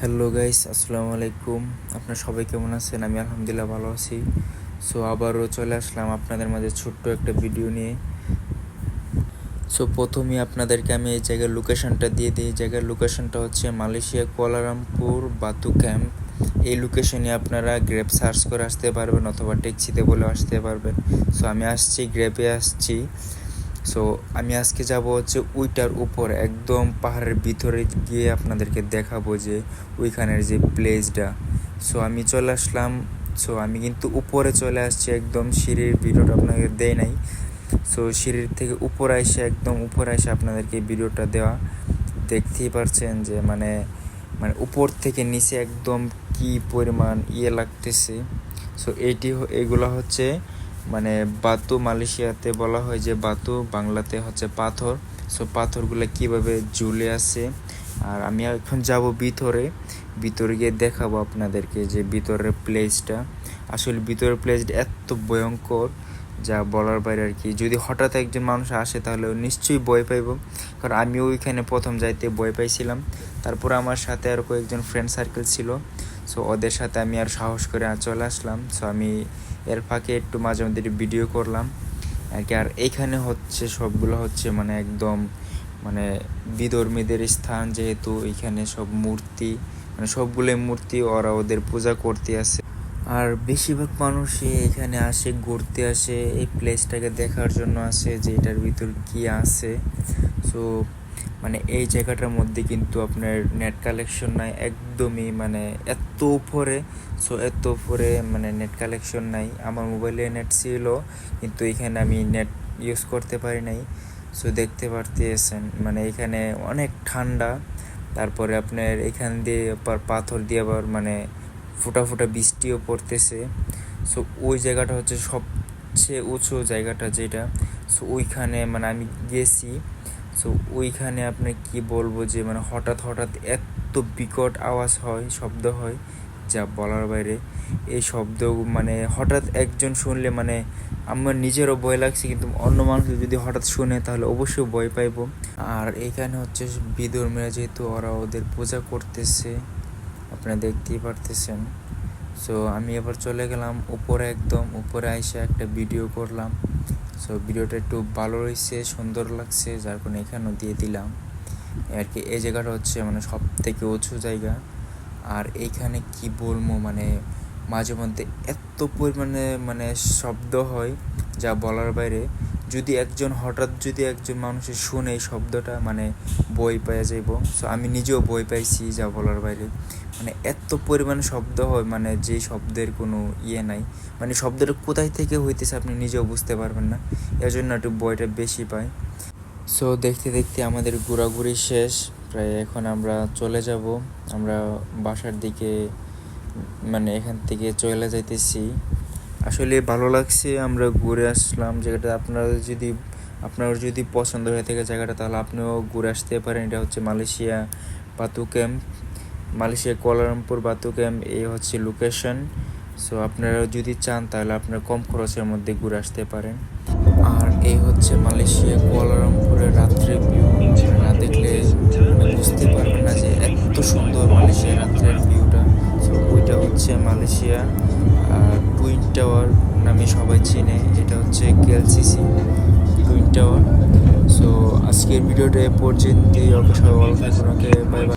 Hello guys, আসসালামু আলাইকুম। আপনারা সবাই কেমন আছেন? আমি আলহামদুলিল্লাহ ভালো আছি। সো আবারও চলে আসলাম আপনাদের মাঝে ছোট্ট একটা ভিডিও নিয়ে। সো প্রথমেই আপনাদেরকে আমি এই জায়গার লোকেশনটা দিয়ে দিই। এই জায়গার লোকেশনটা হচ্ছে মালয়েশিয়া কুয়ালালামপুর বাতু ক্যাম্প। এই লোকেশনে আপনারা গ্র্যাব সার্চ করে আসতে পারবেন অথবা ট্যাক্সিতে বলে আসতে পারবেন। সো আমি আসছি, গ্র্যাবে আসছি। সো আমি আজকে যাব হচ্ছে ওইটার উপর একদম পাহাড়ের ভিতরে গিয়ে আপনাদেরকে দেখাবো যে ওইখানের যে প্লেসটা। সো আমি চলে আসলাম। সো আমি কিন্তু উপরে চলে আসছি, একদম সিঁড়ির ভিডিওটা আপনাকে দেয় নাই। সো সিঁড়ির থেকে উপরে এসে একদম উপরে এসে আপনাদেরকে ভিডিওটা দেওয়া। দেখতেই পারছেন যে মানে মানে উপর থেকে নিচে একদম কি পরিমাণ লাগতেছে। সো এইগুলো হচ্ছে মানে বাতু, মালয়েশিয়াতে বলা হয় যে বাতু, বাংলাতে হচ্ছে পাথর। সো পাথরগুলো কিভাবে ঝুলে আছে। আর আমি এখন যাব ভিতরে গিয়ে দেখাবো আপনাদেরকে যে ভিতরের প্লেসটা। আসলে ভিতরের প্লেসটা এত ভয়ঙ্কর যা বলার বাইরে আর কি। যদি হঠাৎ একজন মানুষ আসে তাহলে নিশ্চয়ই ভয় পাইব, কারণ আমি ওইখানে প্রথম যাইতে ভয় পাইছিলাম। তারপর আমার সাথে আর কয়েকজন ফ্রেন্ড সার্কেল ছিল। সো ওদের সাথে আমি আর সাহস করে চলে আসলাম। সো আমি এর ফাঁকে একটু মাঝে মধ্যে ভিডিও করলাম আর কি। আর এইখানে হচ্ছে সবগুলো হচ্ছে মানে একদম মানে বিধর্মীদের স্থান, যেহেতু এইখানে সব মূর্তি, মানে সবগুলোই মূর্তি, ওরা ওদের পূজা করতে আসে। আর বেশিরভাগ মানুষই এখানে আসে, ঘুরতে আসে, এই প্লেসটাকে দেখার জন্য আসে যে এটার ভিতর কি আছে। সো মানে এই জায়গাটার মধ্যে কিন্তু আপনার নেট কালেকশন নাই একদমই, মানে এত উপরে। সো এত উপরে মানে নেট কালেকশন নাই। আমার মোবাইলে নেট ছিল কিন্তু এখানে আমি নেট ইউজ করতে পারি নাই। সো দেখতে পারতেছেন মানে এখানে অনেক ঠান্ডা। তারপরে আপনার এখান দিয়ে পাথর দিয়ে আবার মানে ফোঁটা ফোঁটা বৃষ্টিও পড়তেছে। সো ওই জায়গাটা হচ্ছে সবচেয়ে উঁচু জায়গাটা যেটা। সো ওইখানে মানে আমি গেছি। সো ওইখানে আপনি কি বলবো যে মানে হঠাৎ হঠাৎ এত বিকট আওয়াজ হয়, শব্দ হয় যা বলার বাইরে। এই শব্দ মানে হঠাৎ একজন শুনলে মানে আমার নিজেরও ভয় লাগছে, কিন্তু অন্য মানুষ যদি হঠাৎ শুনে তাহলে অবশ্যই ভয় পাইব। আর এইখানে হচ্ছে বিধর্মীরা, যেহেতু ওরা ওদের পূজা করতেছে, আপনারা দেখতেই পারতেছেন। সো আমি এবার চলে গেলাম উপরে, একদম উপরে আইসা একটা ভিডিও করলাম। সো ভিডিওটা একটু ভালো রয়েছে, সুন্দর লাগছে, যার কারণে এখানেও দিয়ে দিলাম আর কি। এই জায়গাটা হচ্ছে মানে সব থেকে উঁচু জায়গা। আর এইখানে কি বলবো মানে মাঝে মধ্যে এত পরিমাণে মানে শব্দ হয় যা বলার বাইরে। হঠাৎ যদি একজন মানুষের শুনে এই শব্দটা মানে বই পেয়ে যাইব। সো আমি নিজেও বই পাইছি যা বলার বাইরে। মানে এত পরিমাণে শব্দ হয় মানে যে শব্দের কোনো নাই, মানে শব্দটা কোথায় থেকে হইতেছে আপনি নিজেও বুঝতে পারবেন না। এর জন্য একটু বইটা বেশি পাই। সো দেখতে দেখতে আমাদের ঘোরাঘুরি শেষ প্রায়। এখন আমরা চলে যাব, আমরা বাসার দিকে, মানে এখান থেকে চলে যাইতেছি। আসলে ভালো লাগছে, আমরা ঘুরে আসলাম জায়গাটা। আপনার যদি পছন্দ হয়ে থাকে জায়গাটা, তাহলে আপনিও ঘুরে আসতে পারেন। এটা হচ্ছে Malaysia বাতু camp, Malaysia Kuala Lumpur বাতু camp, এই হচ্ছে লোকেশন। সো আপনারা যদি চান তাহলে আপনারা কম খরচের মধ্যে ঘুরে আসতে পারেন। আর এই হচ্ছে মালয়েশিয়া কুয়ালালামপুরের রাত্রের ভিউ। না দেখলে বুঝতে পারবেন না যে এত সুন্দর মালয়েশিয়ার রাত্রের ভিউটা। সো ওইটা হচ্ছে মালয়েশিয়া টুইন টাওয়ার নামে সবাই চিনে। এটা হচ্ছে কেএলসিসি টুইন টাওয়ার। সো আজকের ভিডিওটা এ পর্যন্তই। সবাই ভালো থাকুন। ওকে, বাই বাই।